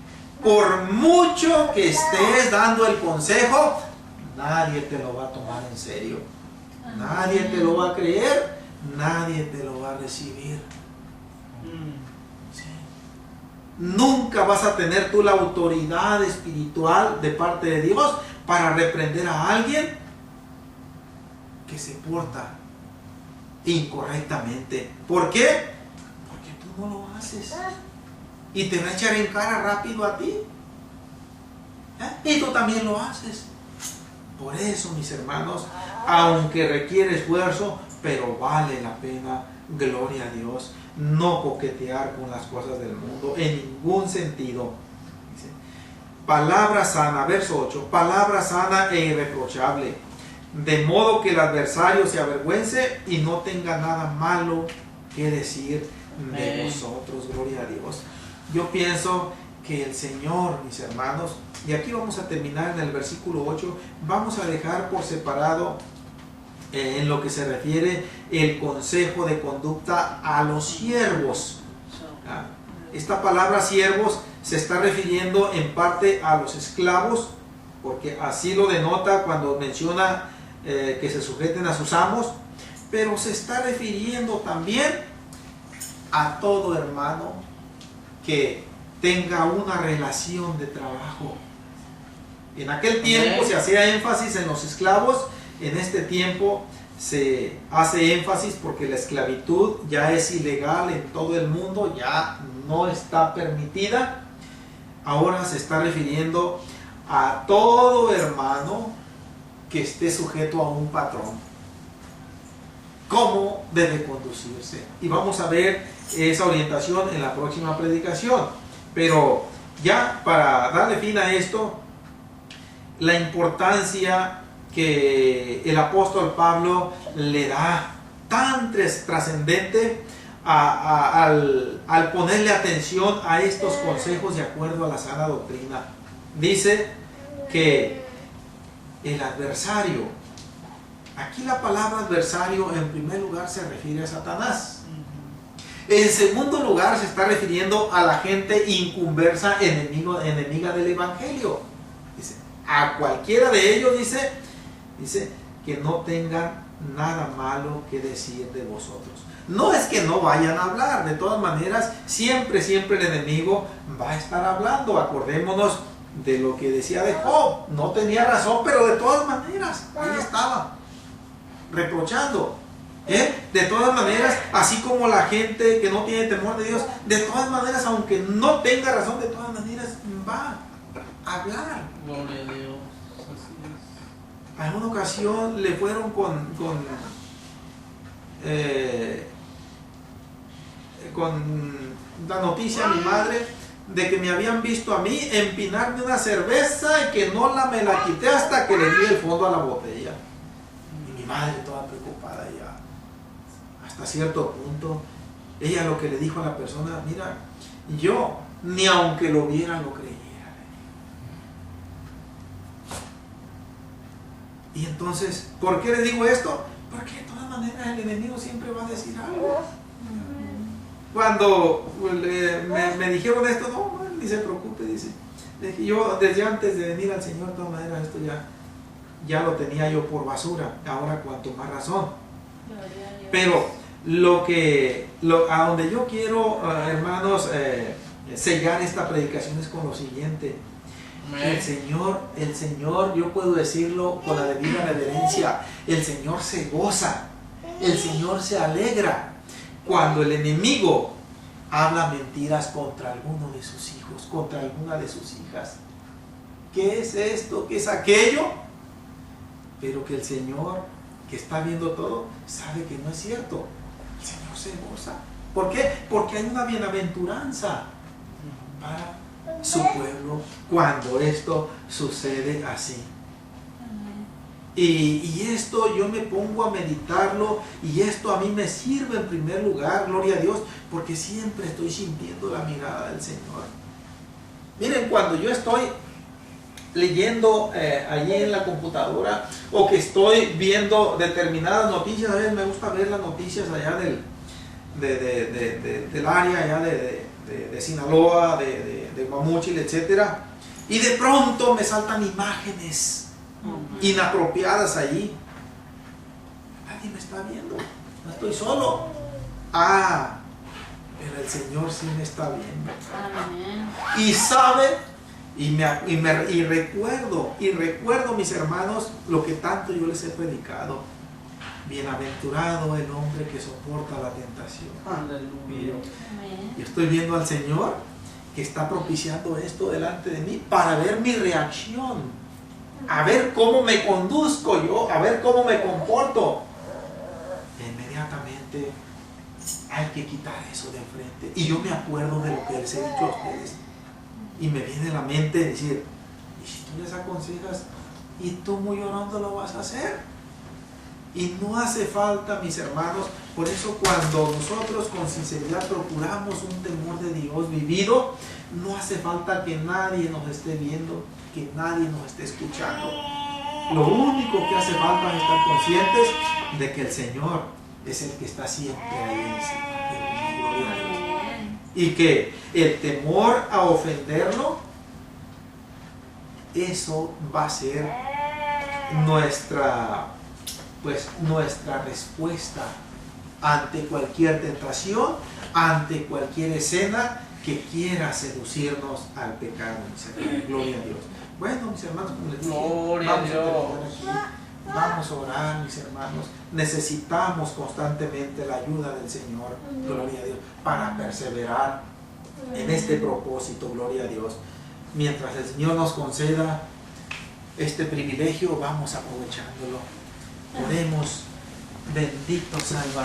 por mucho que estés dando el consejo, nadie te lo va a tomar en serio. Nadie te lo va a creer, nadie te lo va a recibir. Sí. Nunca vas a tener tú la autoridad espiritual de parte de Dios para reprender a alguien que se porta incorrectamente. ¿Por qué? Porque tú no lo haces. Y te va a echar en cara rápido a ti. Y tú también lo haces. Por eso, mis hermanos, aunque requiere esfuerzo, pero vale la pena, gloria a Dios, no coquetear con las cosas del mundo en ningún sentido. Dice, palabra sana, verso 8, palabra sana e irreprochable, de modo que el adversario se avergüence y no tenga nada malo que decir de vosotros, gloria a Dios. Yo pienso que el Señor, mis hermanos, y aquí vamos a terminar en el versículo 8, vamos a dejar por separado en lo que se refiere el consejo de conducta a los siervos. Esta palabra siervos se está refiriendo en parte a los esclavos, porque así lo denota cuando menciona que se sujeten a sus amos, pero se está refiriendo también a todo hermano que tenga una relación de trabajo. En aquel tiempo se hacía énfasis en los esclavos, en este tiempo se hace énfasis porque la esclavitud ya es ilegal en todo el mundo, ya no está permitida. Ahora se está refiriendo a todo hermano que esté sujeto a un patrón. ¿Cómo debe conducirse? Y vamos a ver esa orientación en la próxima predicación. Pero ya para darle fin a esto, la importancia que el apóstol Pablo le da tan trascendente al ponerle atención a estos consejos de acuerdo a la sana doctrina. Dice que el adversario, aquí la palabra adversario en primer lugar se refiere a Satanás. En segundo lugar se está refiriendo a la gente inconversa, enemiga del Evangelio. Dice, a cualquiera de ellos dice que no tengan nada malo que decir de vosotros. No es que no vayan a hablar, de todas maneras, siempre el enemigo va a estar hablando. Acordémonos de lo que decía de Job, no tenía razón, pero de todas maneras, ahí estaba, reprochando. De todas maneras, así como la gente que no tiene temor de Dios, de todas maneras, aunque no tenga razón, de todas maneras va a hablar. Gloria a Dios. en una ocasión le fueron con la noticia a mi madre de que me habían visto a mí empinarme una cerveza y que no me la quité hasta que le di el fondo a la botella. Y mi madre toda preocupada ya. Hasta cierto punto, ella lo que le dijo a la persona, mira, yo ni aunque lo viera lo creyera. Y entonces, ¿por qué le digo esto? Porque de todas maneras el enemigo siempre va a decir algo. Cuando me dijeron esto, no, ni se preocupe, dice. Yo desde antes de venir al Señor, de todas maneras, esto ya lo tenía yo por basura. Ahora cuanto más razón. Pero a donde yo quiero, hermanos, sellar esta predicación es con lo siguiente. El Señor, yo puedo decirlo con la debida reverencia, el Señor se goza, el Señor se alegra cuando el enemigo habla mentiras contra alguno de sus hijos, contra alguna de sus hijas. ¿Qué es esto? ¿Qué es aquello? Pero que el Señor, que está viendo todo, sabe que no es cierto. El Señor se goza. ¿Por qué? Porque hay una bienaventuranza para su pueblo cuando esto sucede así. Y esto yo me pongo a meditarlo y esto a mí me sirve en primer lugar, gloria a Dios, porque siempre estoy sintiendo la mirada del Señor. Miren, cuando yo estoy leyendo allí en la computadora o que estoy viendo determinadas noticias, a veces me gusta ver las noticias allá del área allá de Sinaloa, de Guamúchil, etcétera, y de pronto me saltan imágenes inapropiadas allí. Nadie me está viendo, no estoy solo. Pero el Señor sí me está viendo. Amén. Y sabe, y recuerdo, mis hermanos, lo que tanto yo les he predicado. Bienaventurado el hombre que soporta la tentación. Aleluya. Yo estoy viendo al Señor que está propiciando esto delante de mí para ver mi reacción, a ver cómo me conduzco yo, a ver cómo me comporto. Inmediatamente hay que quitar eso de enfrente. Y yo me acuerdo de lo que les he dicho a ustedes y me viene a la mente decir, ¿y si tú les aconsejas y tú muy llorando lo vas a hacer? Y no hace falta, mis hermanos, por eso cuando nosotros con sinceridad procuramos un temor de Dios vivido, no hace falta que nadie nos esté viendo, que nadie nos esté escuchando. Lo único que hace falta es estar conscientes de que el Señor es el que está siempre ahí encima. Y que el temor a ofenderlo, eso va a ser nuestra respuesta ante cualquier tentación, ante cualquier escena que quiera seducirnos al pecado. Gloria a Dios. Bueno, mis hermanos, como les dije, vamos a orar, mis hermanos. Necesitamos constantemente la ayuda del Señor, gloria a Dios, para perseverar en este propósito, gloria a Dios. Mientras el Señor nos conceda este privilegio, vamos aprovechándolo. Oremos, bendito Salvador.